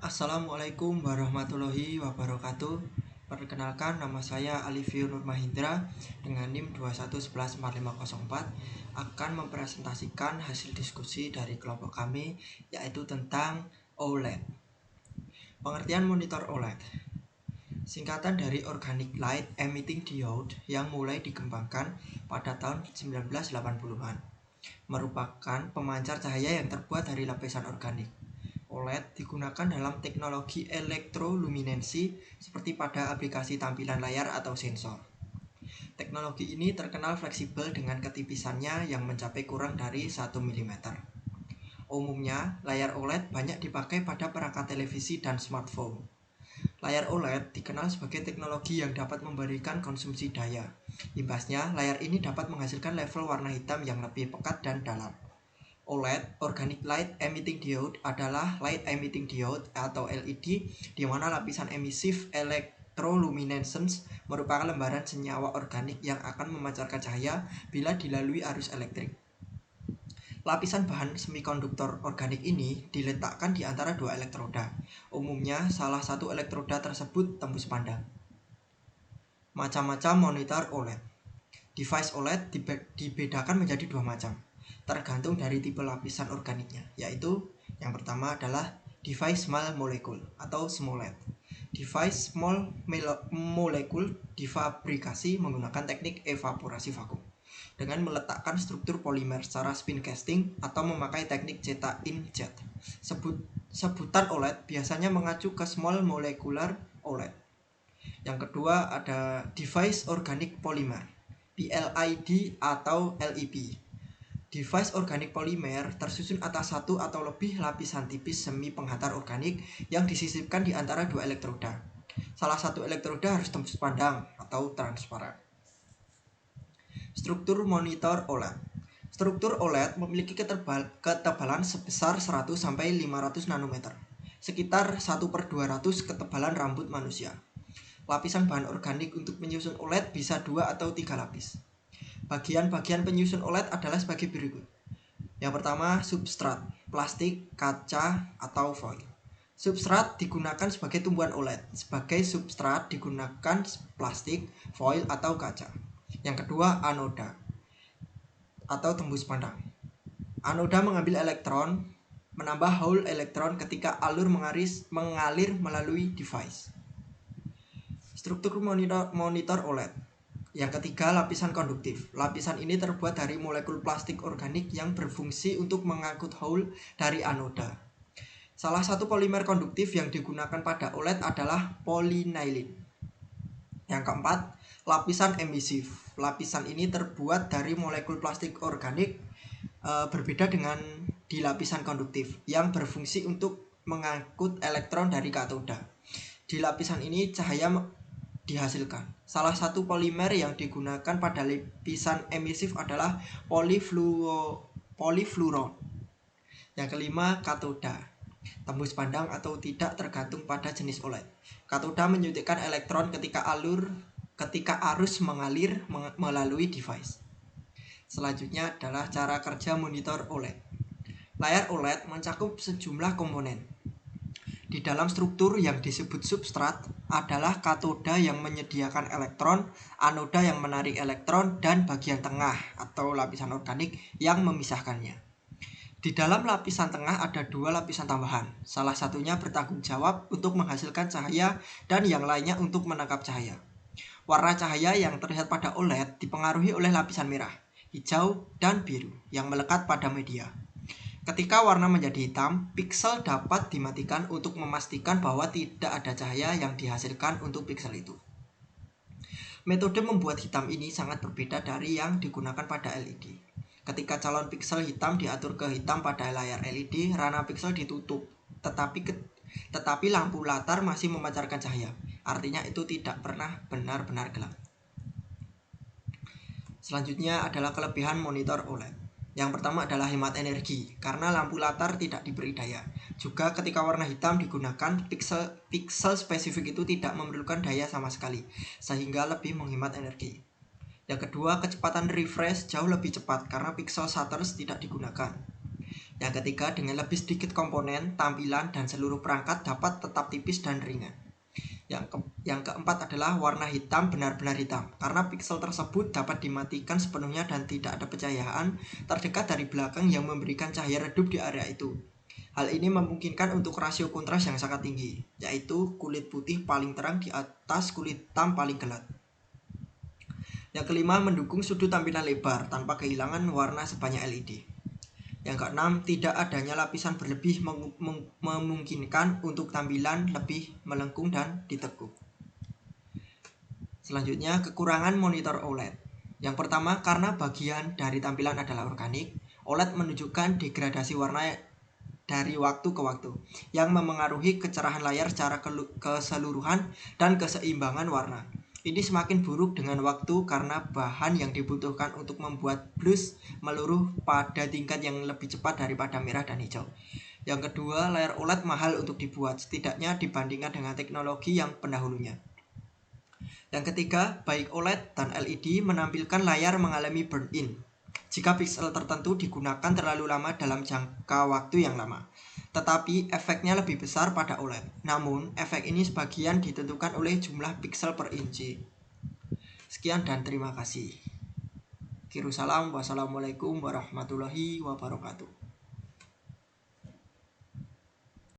Assalamualaikum warahmatullahi wabarakatuh. Perkenalkan, nama saya Alivio Nur Mahindra dengan NIM 2111454 akan mempresentasikan hasil diskusi dari kelompok kami, yaitu tentang OLED. Pengertian monitor OLED singkatan dari Organic Light Emitting Diode yang mulai dikembangkan pada tahun 1980-an, merupakan pemancar cahaya yang terbuat dari lapisan organik. OLED digunakan dalam teknologi elektroluminensi seperti pada aplikasi tampilan layar atau sensor. Teknologi ini terkenal fleksibel dengan ketipisannya yang mencapai kurang dari 1 mm. Umumnya, layar OLED banyak dipakai pada perangkat televisi dan smartphone. Layar OLED dikenal sebagai teknologi yang dapat memberikan konsumsi daya. Imbasnya, layar ini dapat menghasilkan level warna hitam yang lebih pekat dan dalam. OLED, Organic Light Emitting Diode, adalah light emitting diode atau LED, di mana lapisan emisif electroluminescence merupakan lembaran senyawa organik yang akan memancarkan cahaya bila dilalui arus elektrik. Lapisan bahan semikonduktor organik ini diletakkan di antara dua elektroda. Umumnya, salah satu elektroda tersebut tembus pandang. Macam-macam monitor OLED. Device OLED dibedakan menjadi dua macam, tergantung dari tipe lapisan organiknya, yaitu yang pertama adalah device small molecule atau SMOLED. Device small molecule difabrikasi menggunakan teknik evaporasi vakum dengan meletakkan struktur polimer secara spin casting atau memakai teknik cetak inkjet. Sebutan OLED biasanya mengacu ke small molecular OLED. Yang kedua ada device organic polymer, PLID atau LEP. Device organik polimer tersusun atas satu atau lebih lapisan tipis semi penghantar organik yang disisipkan di antara dua elektroda. Salah satu elektroda harus tembus pandang atau transparan. Struktur monitor OLED. Struktur OLED memiliki ketebalan sebesar 100-500 nanometer, sekitar 1/200 ketebalan rambut manusia. Lapisan bahan organik untuk penyusun OLED bisa 2 atau 3 lapis. Bagian-bagian penyusun OLED adalah sebagai berikut. Yang pertama, substrat, plastik, kaca, atau foil. Substrat digunakan sebagai tumbuhan OLED. Sebagai substrat digunakan plastik, foil, atau kaca. Yang kedua, anoda atau tembus pandang. Anoda mengambil elektron, menambah hole elektron ketika alur mengalir melalui device. Struktur monitor OLED. Yang ketiga, lapisan konduktif. Lapisan ini terbuat dari molekul plastik organik yang berfungsi untuk mengangkut hole dari anoda. Salah satu polimer konduktif yang digunakan pada OLED adalah polynylene. Yang keempat, lapisan emisif. Lapisan ini terbuat dari molekul plastik organik, berbeda dengan di lapisan konduktif yang berfungsi untuk mengangkut elektron dari katoda. Di lapisan ini cahaya dihasilkan. Salah satu polimer yang digunakan pada lapisan emisif adalah polyfluoro. Yang kelima, katoda. Tembus pandang atau tidak tergantung pada jenis OLED. Katoda menyuntikkan elektron ketika arus mengalir melalui device. Selanjutnya adalah cara kerja monitor OLED. Layar OLED mencakup sejumlah komponen. Di dalam struktur yang disebut substrat adalah katoda yang menyediakan elektron, anoda yang menarik elektron, dan bagian tengah atau lapisan organik yang memisahkannya. Di dalam lapisan tengah ada dua lapisan tambahan. Salah satunya bertanggung jawab untuk menghasilkan cahaya dan yang lainnya untuk menangkap cahaya. Warna cahaya yang terlihat pada OLED dipengaruhi oleh lapisan merah, hijau, dan biru yang melekat pada media. Ketika warna menjadi hitam, piksel dapat dimatikan untuk memastikan bahwa tidak ada cahaya yang dihasilkan untuk piksel itu. Metode membuat hitam ini sangat berbeda dari yang digunakan pada LED. Ketika calon piksel hitam diatur ke hitam pada layar LED, ranah piksel ditutup, tetapi lampu latar masih memancarkan cahaya. Artinya itu tidak pernah benar-benar gelap. Selanjutnya adalah kelebihan monitor OLED. Yang pertama adalah hemat energi, karena lampu latar tidak diberi daya. Juga ketika warna hitam digunakan, piksel spesifik itu tidak memerlukan daya sama sekali, sehingga lebih menghemat energi. Yang kedua, kecepatan refresh jauh lebih cepat karena pixel shutters tidak digunakan. Yang ketiga, dengan lebih sedikit komponen, tampilan, dan seluruh perangkat dapat tetap tipis dan ringan. Yang keempat adalah warna hitam benar-benar hitam, karena piksel tersebut dapat dimatikan sepenuhnya dan tidak ada pencahayaan terdekat dari belakang yang memberikan cahaya redup di area itu. Hal ini memungkinkan untuk rasio kontras yang sangat tinggi, yaitu kulit putih paling terang di atas kulit hitam paling gelap. Yang kelima, mendukung sudut tampilan lebar tanpa kehilangan warna sebanyak LED. Yang keenam, tidak adanya lapisan berlebih memungkinkan untuk tampilan lebih melengkung dan ditekuk. Selanjutnya, kekurangan monitor OLED. Yang pertama, karena bagian dari tampilan adalah organik, OLED menunjukkan degradasi warna dari waktu ke waktu yang memengaruhi kecerahan layar secara keseluruhan dan keseimbangan warna. Ini semakin buruk dengan waktu karena bahan yang dibutuhkan untuk membuat blues meluruh pada tingkat yang lebih cepat daripada merah dan hijau. Yang kedua, layar OLED mahal untuk dibuat, setidaknya dibandingkan dengan teknologi yang pendahulunya. Yang ketiga, baik OLED dan LED menampilkan layar mengalami burn-in jika piksel tertentu digunakan terlalu lama dalam jangka waktu yang lama. Tetapi efeknya lebih besar pada OLED. Namun, efek ini sebagian ditentukan oleh jumlah piksel per inci. Sekian dan terima kasih. Wassalamualaikum warahmatullahi wabarakatuh.